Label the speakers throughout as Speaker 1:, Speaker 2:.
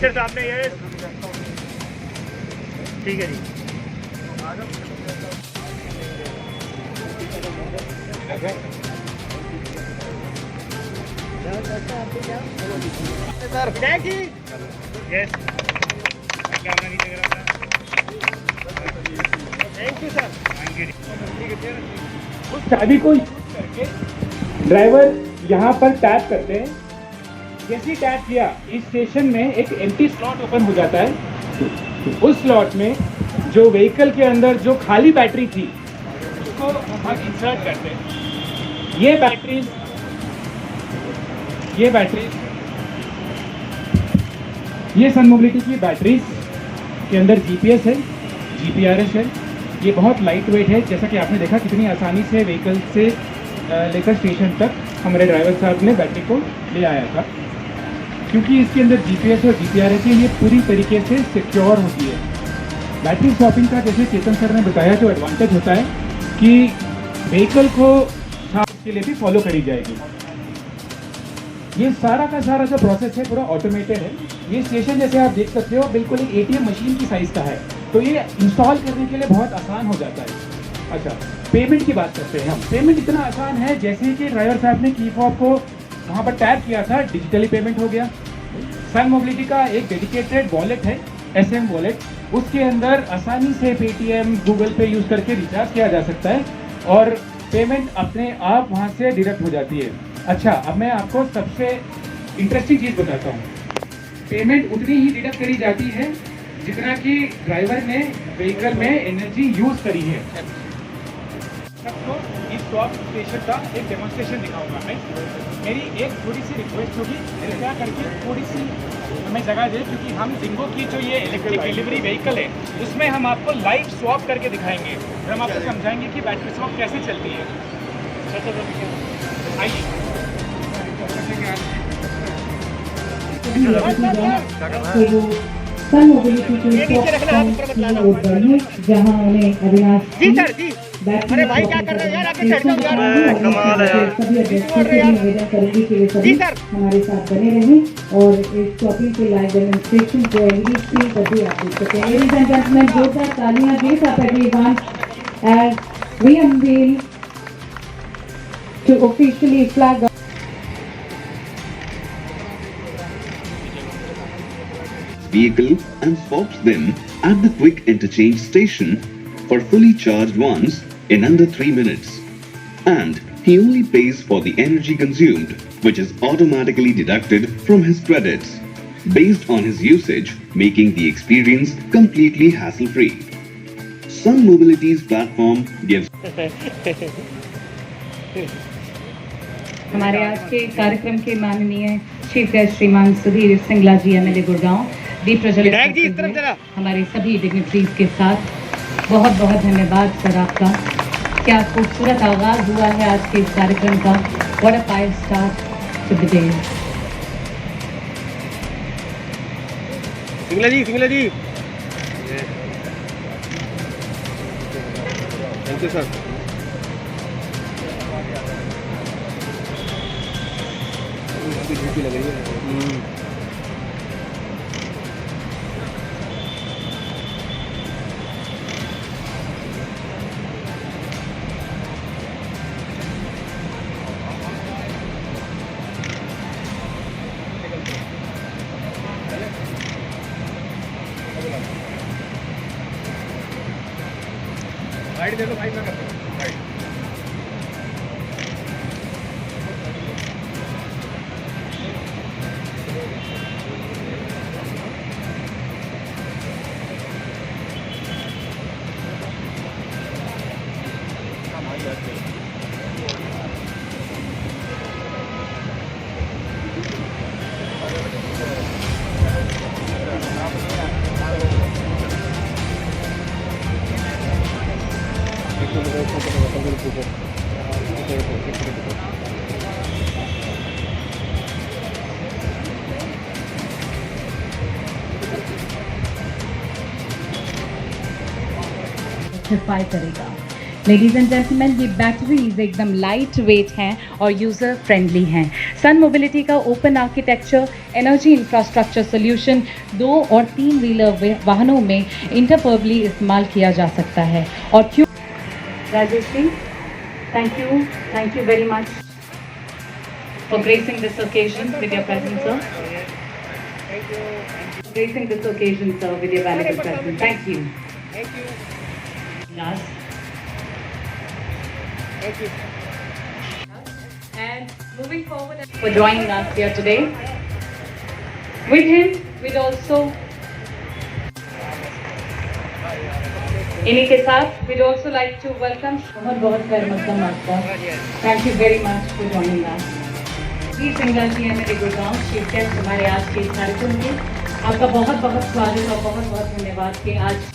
Speaker 1: इधर सामने ये ठीक है जी। सर विनायक जी यस कैमरा नीचे करो अपना। Thank you sir. Thank you. ठीक है
Speaker 2: उस चाबी को यूज करके ड्राइवर यहाँ पर टैप करते हैं। जैसे ही टैप किया इस स्टेशन में एक एम्प्टी स्लॉट ओपन हो जाता है। उस स्लॉट में जो व्हीकल के अंदर जो खाली बैटरी थी उसको हम इंसर्ट करते हैं। ये बैटरीज ये सन मोबिलिटी की बैटरीज के अंदर जीपीएस है, जीपीआरएस है। ये बहुत लाइट वेट है, जैसा कि आपने देखा कितनी आसानी से व्हीकल से लेकर स्टेशन तक हमारे ड्राइवर साहब ने बैटरी को ले आया था। क्योंकि इसके अंदर जीपीएस और जीपीआरएस है, ये पूरी तरीके से सिक्योर होती है। बैटरी स्वैपिंग का जैसे चेतन सर ने बताया जो एडवांटेज होता है कि व्हीकल को के लिए भी फॉलो करी जाएगी। ये सारा का सारा जो प्रोसेस है पूरा ऑटोमेटेड है। ये स्टेशन जैसे आप देख सकते हो बिल्कुल एक एटीएम मशीन की साइज का है, तो ये इंस्टॉल करने के लिए बहुत आसान हो जाता है। अच्छा, पेमेंट की बात करते हैं हम। पेमेंट इतना आसान है जैसे कि ड्राइवर साहब ने की फॉब को वहाँ पर टैप किया था, डिजिटली पेमेंट हो गया। सन मोबिलिटी का एक डेडिकेटेड वॉलेट है, एसएम वॉलेट, उसके अंदर आसानी से पेटीएम, गूगल पे यूज़ करके रिचार्ज किया जा सकता है और पेमेंट अपने आप वहाँ से डिडक्ट हो जाती है। अच्छा, अब मैं आपको सबसे इंटरेस्टिंग चीज़ बताता हूँ। पेमेंट उतनी ही डिडक्ट करी जाती है जितना कि ड्राइवर ने व्हीकल में एनर्जी यूज़ करी है। सबको इस स्वैप स्टेशन का एक डेमोन्स्ट्रेशन दिखाऊंगा मैं। मेरी एक थोड़ी सी रिक्वेस्ट होगी, कृपया करके थोड़ी सी हमें जगह दे, क्योंकि हम जिंगो की जो ये इलेक्ट्रिक डिलीवरी व्हीकल है उसमें हम आपको लाइव स्वैप करके दिखाएंगे और हम आपको समझाएंगे कि बैटरी स्वैप कैसे चलती है। आइए।
Speaker 3: सन मोबिलिटी की जहाँ उन्हें अविनाश
Speaker 1: जी सर जी। अरे भाई क्या कर रहे हो यार, आगे चढ़ जाओ यार। कमाल है यार।
Speaker 3: निवेदन करेंगे कि वे सभी हमारे साथ बने रहें और इस शॉपिंग के लाइव डेमोन्स्ट्रेशन को एलईडी स्क्रीन पर भी आप देख सकते हैं। लेडीज एंड जेंटलमैन, जोरदार तालियां दें for everyone as we unveil to officially flag
Speaker 4: vehicle and swaps them at the quick interchange station for fully charged ones in under 3 minutes. And he only pays for the energy consumed, which is automatically deducted from his credits based on his usage, making the experience completely hassle-free. Sun Mobility's platform gives
Speaker 3: हमारे आज के कार्यक्रम के माननीय chief guest श्रीमान Sudhir Singla ji, MLA Gurgaon, दीप प्रज्वलित हमारे सभी डिग्निटरीज के साथ बहुत बहुत धन्यवाद सर आपका। क्या खूबसूरत आगाज हुआ है आज के इस कार्यक्रम का। What a five start to the day.
Speaker 1: Singla ji thank you sir. लग रही है। राइट दे दो भाई, मैं करता हूँ राइट।
Speaker 3: सिफाई करेगा। लेडीज एंड जेंटलमैन, ये बैटरीज एकदम लाइट वेट हैं और यूज़र फ्रेंडली हैं। सन मोबिलिटी का open architecture energy infrastructure solution 2 और 3 व्हीलर वाहनों में इंटरपर्बली इस्तेमाल किया जा सकता है। और क्यों Rajesh ji, thank you very much for gracing this occasion with your presence, sir. Gracing this occasion, sir, with your valuable presence. Thank you. Last. And moving forward for joining us here today. With him, we'd also इन्हीं के साथ we'd also like to welcome बहुत welcome आपका. Thank you very much for joining us. Shri Singla ji MLA Gurgaon chief guest हमारे आज के इस कार्यक्रम में आपका बहुत बहुत स्वागत और बहुत बहुत धन्यवाद कि आज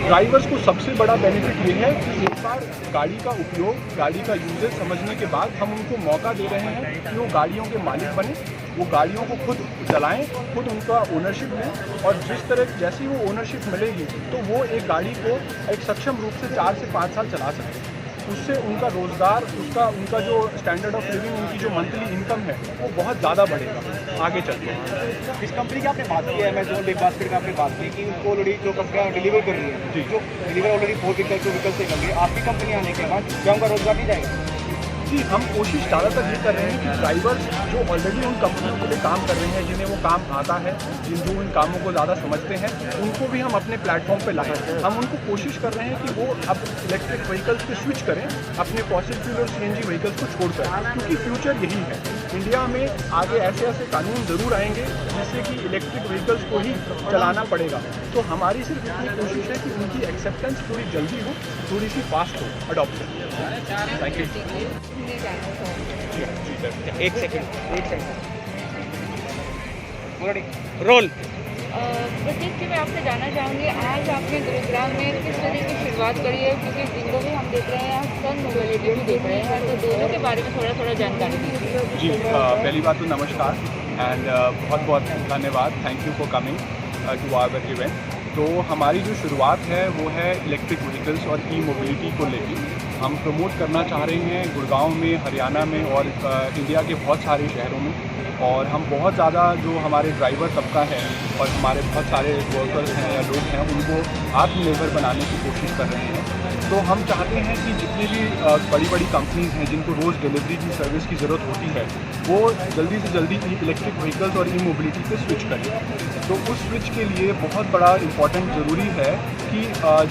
Speaker 5: ड्राइवर्स को सबसे बड़ा बेनिफिट ये है कि एक बार गाड़ी का उपयोग, गाड़ी का यूजेज समझने के बाद हम उनको मौका दे रहे हैं कि वो गाड़ियों के मालिक बने, वो गाड़ियों को खुद चलाएं, खुद उनका ओनरशिप लें और जिस तरह जैसी वो ओनरशिप मिलेगी तो वो एक गाड़ी को एक सक्षम रूप से 4 से 5 साल चला सकते हैं। उससे उनका रोज़गार, उनका जो स्टैंडर्ड ऑफ लिविंग, उनकी जो मंथली इनकम है वो बहुत ज़्यादा बढ़ेगा आगे चल के।
Speaker 1: इस कंपनी की आपने बात की है, अमेजोन बिग बास्केट का आपने बात की कि उनको ऑलरेडी जो कंपनियाँ डिलीवर कर रही है, जो डिलीवर ऑलरेडी 4 व्हीकल से कर रही है, आपकी कंपनी आने के बाद क्या उनका रोजगार नहीं जाएगा?
Speaker 5: जी, हम कोशिश ज़्यादातर ये कर रहे हैं कि ड्राइवर्स जो ऑलरेडी उन कंपनियों के लिए काम कर रहे हैं, जिन्हें वो काम आता है, जो उन कामों को ज़्यादा समझते हैं, उनको भी हम अपने प्लेटफॉर्म पे लाएं। हम उनको कोशिश कर रहे हैं कि वो अब इलेक्ट्रिक व्हीकल्स पे स्विच करें, अपने फॉसिल फ्यूल और सीएनजी व्हीकल्स को छोड़कर, क्योंकि फ्यूचर यही है। इंडिया में आगे ऐसे ऐसे कानून ज़रूर आएंगे जिससे कि इलेक्ट्रिक व्हीकल्स को ही चलाना पड़ेगा। तो हमारी सिर्फ इतनी कोशिश है कि उनकी एक्सेप्टेंस थोड़ी जल्दी हो, थोड़ी सी फास्ट हो अडॉप्शन। Thank you.
Speaker 1: एक सेकंड रोल।
Speaker 6: प्रतीक जी, मैं आपसे जानना चाहूँगी, आज आपने गुरुग्राम में किस तरह की शुरुआत करी है? क्योंकि जिंगो भी हम देख रहे हैं, सन मोबिलिटी भी देख रहे हैं, तो दोनों के बारे में थोड़ा जानकारी दीजिए।
Speaker 5: जी, पहली बात तो नमस्कार एंड बहुत बहुत धन्यवाद, thank you for coming to our event. तो हमारी जो शुरुआत है वो है इलेक्ट्रिक व्हीकल्स और ई मोबिलिटी को लेकर। हम प्रमोट करना चाह रहे हैं गुड़गांव में, हरियाणा में और इंडिया के बहुत सारे शहरों में। और हम बहुत ज़्यादा जो हमारे ड्राइवर तबका है और हमारे बहुत सारे वर्कर्स हैं या लोग हैं, उनको आत्मनिर्भर बनाने की कोशिश कर रहे हैं। तो हम चाहते हैं कि जितनी भी बड़ी बड़ी कंपनीज़ हैं जिनको रोज़ डिलीवरी की सर्विस की ज़रूरत होती है, वो जल्दी से जल्दी इलेक्ट्रिक व्हीकल्स और ई मोबिलिटी पे स्विच करें। तो उस स्विच के लिए बहुत बड़ा इम्पॉर्टेंट ज़रूरी है कि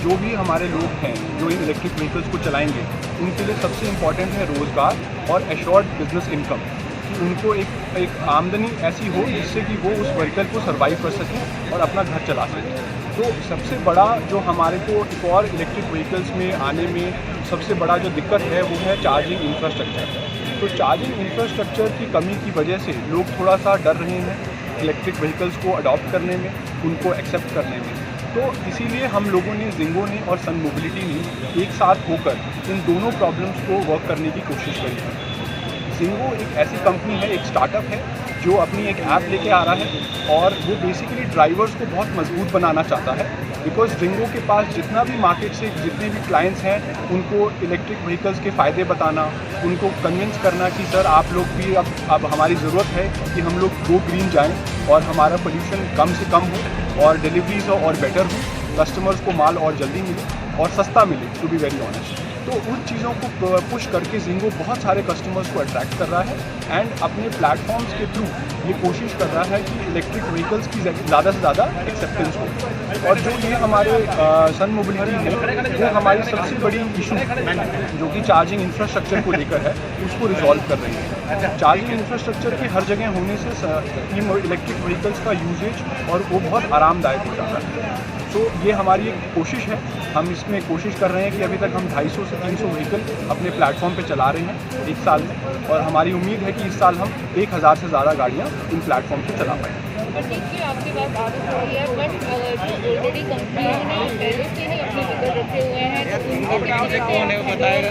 Speaker 5: जो भी हमारे लोग हैं जो इन इलेक्ट्रिक व्हीकल्स को चलाएंगे, उनके लिए सबसे इम्पॉर्टेंट है रोज़गार और एश्योर्ड बिजनेस इनकम, कि उनको एक आमदनी ऐसी हो जिससे कि वो उस व्हीकल को सर्वाइव कर सकें और अपना घर चला सकें। तो सबसे बड़ा जो हमारे को एक और इलेक्ट्रिक व्हीकल्स में आने में सबसे बड़ा जो दिक्कत है वो है चार्जिंग इंफ्रास्ट्रक्चर। तो चार्जिंग इंफ्रास्ट्रक्चर की कमी की वजह से लोग थोड़ा सा डर रहे हैं इलेक्ट्रिक व्हीकल्स को अडॉप्ट करने में, उनको एक्सेप्ट करने में। तो इसीलिए हम लोगों ने, जिंगो ने और सन मोबिलिटी ने एक साथ होकर इन दोनों प्रॉब्लम्स को वर्क करने की कोशिश करी है। जिंगो एक ऐसी कंपनी है, एक स्टार्टअप है जो अपनी एक ऐप लेके आ रहा है और वो बेसिकली ड्राइवर्स को बहुत मजबूत बनाना चाहता है। बिकॉज जिंगो के पास जितना भी मार्केट से जितने भी क्लाइंट्स हैं, उनको इलेक्ट्रिक व्हीकल्स के फ़ायदे बताना, उनको कन्विंस करना कि सर आप लोग भी अब हमारी ज़रूरत है कि हम लोग गो ग्रीन जाएँ और हमारा पोल्यूशन कम से कम हो और डिलीवरीज और बेटर हो, कस्टमर्स को माल और जल्दी मिले और सस्ता मिले, टू बी वेरी ऑनेस्ट। तो उन चीज़ों को पुश करके जिंगो बहुत सारे कस्टमर्स को अट्रैक्ट कर रहा है एंड अपने प्लेटफॉर्म्स के थ्रू ये कोशिश कर रहा है कि इलेक्ट्रिक व्हीकल्स की ज़्यादा से ज़्यादा एक्सेप्टेंस हो। और जो ये हमारे सन मोबिलिटी है, वो हमारी सबसे बड़ी इशू जो कि चार्जिंग इंफ्रास्ट्रक्चर को लेकर है, उसको रिजॉल्व कर रही है। चार्जिंग इंफ्रास्ट्रक्चर की हर जगह होने से इलेक्ट्रिक व्हीकल्स का यूजेज और वो बहुत आरामदायक हो जाता है। तो ये हमारी एक कोशिश है, हम इसमें कोशिश कर रहे हैं कि अभी तक हम 250 से 300 व्हीकल अपने प्लेटफॉर्म पे चला रहे हैं एक साल में, और हमारी उम्मीद है कि इस साल हम 1000 से ज़्यादा गाड़ियाँ इन प्लेटफॉर्म पे चला पाएंगे।
Speaker 6: और देखिए आपके पास आगे तो रही है, बट जो ऑलरेडी कंपनियों ने पहले से ही अपने व्हीकल रखे हुए हैं तो उनकी आप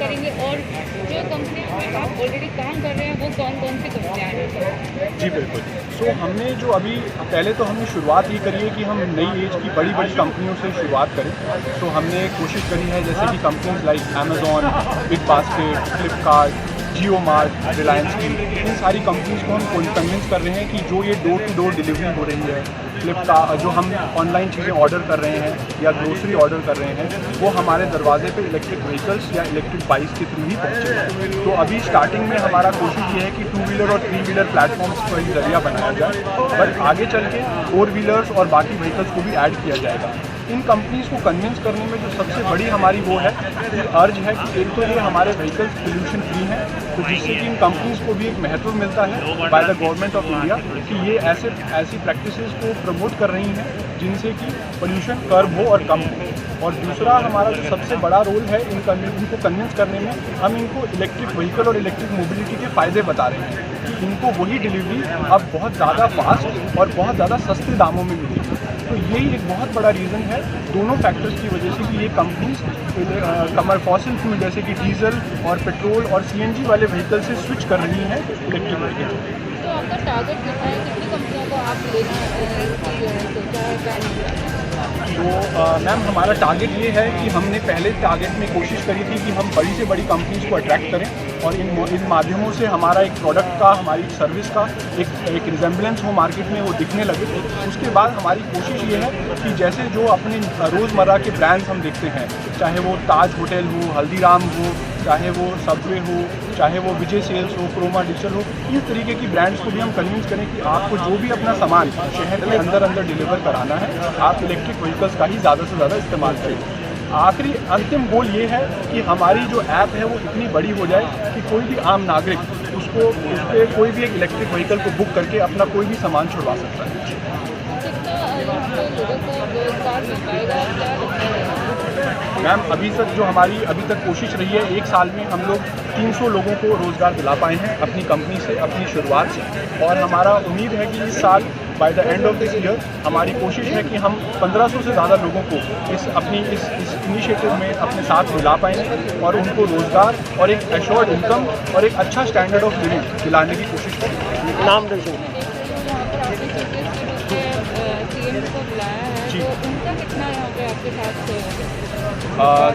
Speaker 6: करेंगे, और जो कंपनियों में आप ऑलरेडी काम कर रहे हैं वो कौन कौन सी कंपनियाँ हैं?
Speaker 5: जी बिल्कुल। सो हमने जो अभी पहले तो हमने शुरुआत ये करी है कि हम नई एज की बड़ी बड़ी कंपनियों से शुरुआत करें। तो हमने कोशिश करी है जैसे कि companies like Amazon, Big Basket, Flipkart, Jio Mart, Reliance की, इन सारी कंपनीज को हम कन्विंस कर रहे हैं कि जो ये डोर टू डोर डिलीवरी हो रही है, फ्लिपकार्ट जो हम ऑनलाइन चीज़ें ऑर्डर कर रहे हैं या ग्रोसरी ऑर्डर कर रहे हैं, वो हमारे दरवाजे पे इलेक्ट्रिक व्हीकल्स या इलेक्ट्रिक बाइक्स के थ्रू ही पहुँचे। तो अभी स्टार्टिंग में हमारा कोशिश ये है कि 2 व्हीलर और 3 व्हीलर प्लेटफॉर्म्स को ही जरिया बनाया जाए, बट आगे चल के 4 व्हीलर्स और बाकी व्हीकल्स को भी ऐड किया जाएगा। इन कंपनीज़ को कन्विंस करने में जो सबसे बड़ी हमारी वो है कि अर्ज है कि एक तो ये हमारे व्हीकल्स पोल्यूशन फ्री हैं, तो जिससे कि इन कंपनीज़ को भी एक महत्व मिलता है by the government of India कि ये ऐसी प्रैक्टिसेस को प्रमोट कर रही हैं जिनसे कि पोल्यूशन कर्व हो और कम हो। और दूसरा हमारा जो सबसे बड़ा रोल है इनको कन्विंस करने में, हम इनको इलेक्ट्रिक व्हीकल और इलेक्ट्रिक मोबिलिटी के फ़ायदे बता रहे हैं कि इनको वही डिलीवरी अब बहुत ज़्यादा फास्ट और बहुत ज़्यादा सस्ते दामों में मिलेगी। तो यही एक बहुत बड़ा रीज़न है दोनों फैक्टर्स की वजह से कि ये कंपनीज फॉसिल फ्यूल जैसे कि डीजल और पेट्रोल और सीएनजी वाले व्हीकल से स्विच कर रही हैं इलेक्ट्रिक व्हीकल।
Speaker 6: तो आपका टारगेट कितना है, कितनी कंपनियों को आप लेना सोचा है, प्लान किया?
Speaker 5: तो मैम हमारा टारगेट ये है कि हमने पहले टारगेट में कोशिश करी थी कि हम बड़ी से बड़ी कंपनीज़ को अट्रैक्ट करें और इन माध्यमों से हमारा एक प्रोडक्ट का, हमारी सर्विस का एक रिजेम्बलेंस हो मार्केट में, वो दिखने लगे। उसके बाद हमारी कोशिश ये है कि जैसे जो अपने रोज़मर्रा के ब्रांड्स हम देखते हैं, चाहे वो ताज होटल हो, हल्दीराम हो, चाहे वो सबवे हो, चाहे वो विजय सेल्स हो, क्रोमा डिजिटल हो, इस तरीके की ब्रांड्स को भी हम कन्विंस करें कि आपको जो भी अपना सामान शहर के अंदर डिलीवर कराना है, आप इलेक्ट्रिक व्हीकल्स का ही ज़्यादा से ज़्यादा इस्तेमाल करें। आखिरी अंतिम गोल ये है कि हमारी जो ऐप है वो इतनी बड़ी हो जाए कि कोई भी आम नागरिक उस पर कोई भी एक इलेक्ट्रिक व्हीकल को बुक करके अपना कोई भी सामान छुड़वा सकता है। मैम अभी तक कोशिश रही है, एक साल में हम लोग 300 लोगों को रोज़गार दिला पाए हैं अपनी कंपनी से, अपनी शुरुआत से, और हमारा उम्मीद है कि इस साल by the end of this year हमारी कोशिश है कि हम 1500 से ज़्यादा लोगों को इस इनिशिएटिव में अपने साथ मिला पाएंगे और उनको रोज़गार और एक एश्योर्ड इनकम और एक अच्छा स्टैंडर्ड ऑफ लिविंग दिलाने की कोशिश करेंगे।
Speaker 1: नाम दर्शन
Speaker 6: सीएम को बुलाया है, तो उनका कितना यहाँ पे आपके साथ सहयोग है?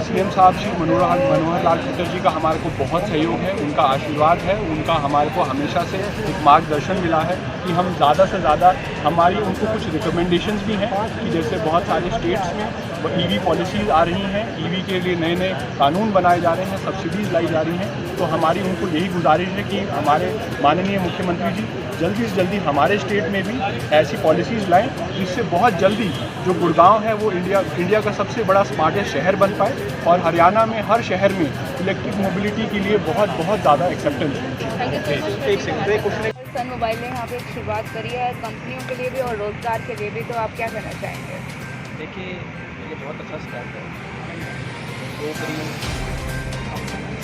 Speaker 5: सीएम साहब श्री मनोहर लाल खट्टर जी का हमारे को बहुत सहयोग है, उनका आशीर्वाद है, उनका हमारे को हमेशा से एक मार्गदर्शन मिला है कि हम ज़्यादा से ज़्यादा हमारी उनको कुछ रिकमेंडेशंस भी हैं कि जैसे बहुत सारे स्टेट्स में ईवी पॉलिसीज़ आ रही हैं, ईवी के लिए नए नए कानून बनाए जा रहे हैं, सब्सिडीज़ लाई जा रही हैं। तो हमारी उनको यही गुजारिश है कि हमारे माननीय मुख्यमंत्री जी जल्दी से जल्दी हमारे स्टेट में भी ऐसी पॉलिसीज़ लाएं जिससे बहुत जल्दी जो गुड़गांव है वो इंडिया का सबसे बड़ा स्मार्टेस्ट शहर बन पाए और हरियाणा में हर शहर में इलेक्ट्रिक मोबिलिटी के लिए बहुत ज़्यादा एक्सेप्टेंस है।
Speaker 6: सन मोबाइल ने यहाँ पे एक शुरुआत करी है कंपनियों के लिए भी और रोज़गार के लिए भी, तो आप क्या कहना चाहेंगे?
Speaker 7: देखिए ये बहुत अच्छा स्टार्ट है,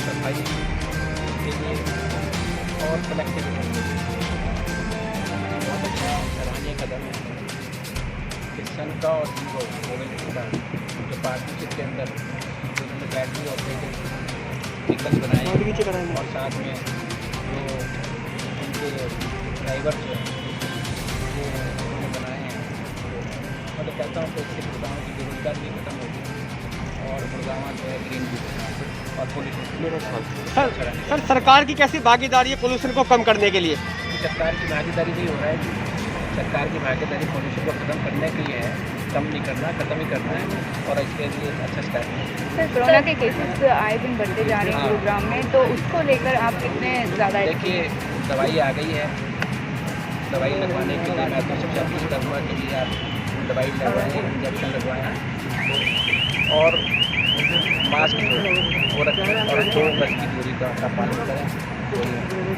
Speaker 7: सफाई के लिए और कलेक्टिविटी बहुत अच्छा सराहनीय कदम है। सन का और मोबिलिटी का जो पार्टनरशिप के अंदर उन्होंने बैटरी ऑपरेटेड व्हीकल्स बनाए और साथ में जो उनके ड्राइवर जो वो उन्होंने बनाए हैं, तो मैं कहता हूँ कि इससे गुड़गांव की बेरोजगार भी खत्म होगी और गुड़गांव जो है ग्रीन भी और पोल्यूशन।
Speaker 1: सर सरकार की कैसी भागीदारी है पोल्यूशन को कम करने के लिए?
Speaker 7: सरकार की भागीदारी भी हो रहा है कि सरकार की भागीदारी पोल्यूशन को खत्म करने के लिए है, कम नहीं करना, खत्म ही करना है और इसके लिए अच्छा स्टार्ट है।
Speaker 6: सर कोरोना के केसेस आए दिन बढ़ते जा रहे हैं गुरुग्राम में, तो उसको लेकर आप कितने ज़्यादा?
Speaker 7: देखिए दवाई आ गई है, दवाई लगवाने के लिए मैं तो सबसे अपील करूँगा कि भी आप दवाई लगवाएँ, इंजेक्शन लगवाएँ और मास्क वो रखें और 2 गज की दूरी का पालन करें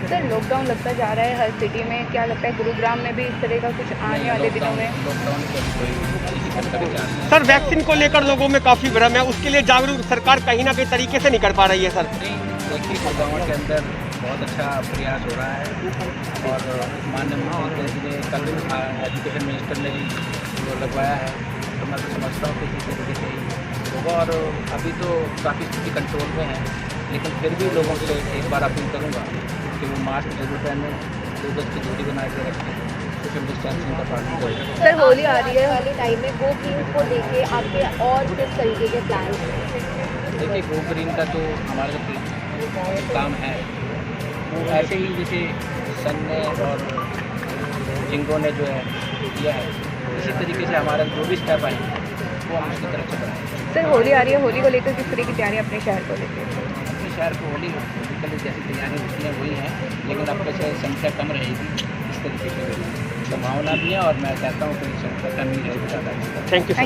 Speaker 6: सर लॉकडाउन लगता जा रहा है हर सिटी में, क्या लगता है गुरुग्राम में भी इस तरह का कुछ आने वाले दिनों में?
Speaker 7: लॉकडाउन का कोई किसी का विचार नहीं।
Speaker 8: सर वैक्सीन को लेकर लोगों में काफ़ी भ्रम है, उसके लिए जागरूक सरकार कहीं ना कहीं तरीके से नहीं कर पा रही है सर।
Speaker 7: देखिए गुरुग्राम के अंदर बहुत अच्छा प्रयास हो रहा है और माननीय मुख्यमंत्री जी ने कल एजुकेशन मिनिस्टर ने भी वो लगवाया है, तो मैं तो समझता हूँ कि इसी तरीके से ही होगा। और अभी तो काफ़ी स्थिति कंट्रोल में है, लेकिन फिर भी लोगों से एक बार अपील करूँगा कि वो मास्क जरूर पहने, 2 गज की दूरी बना के रखें, सोशल डिस्टेंसिंग का पालन करें।
Speaker 6: सर होली आ रही है,
Speaker 9: वाले टाइम में गो ग्रीन को लेके आपके और किस तरीके के प्लान हैं?
Speaker 7: देखिए गो ग्रीन का तो हमारा जो काम है वो ऐसे ही जैसे सन ने और जिंगो ने जो है किया है, इसी तरीके से हमारा जो भी स्टेप आएंगे वो हम उसकी तरफ से बढ़ाएंगे।
Speaker 6: सर होली आ रही है, होली को लेकर किस तरह की तैयारी अपने शहर को लेकर?
Speaker 7: अपने शहर को होली के लिए जैसी तैयारी होती है वही है, लेकिन अब कैसे संख्या कम रहेगी इस तरीके की संभावना भी है और मैं चाहता हूँ कि संख्या कम ही रहेगी ज़्यादा।
Speaker 8: Thank you sir.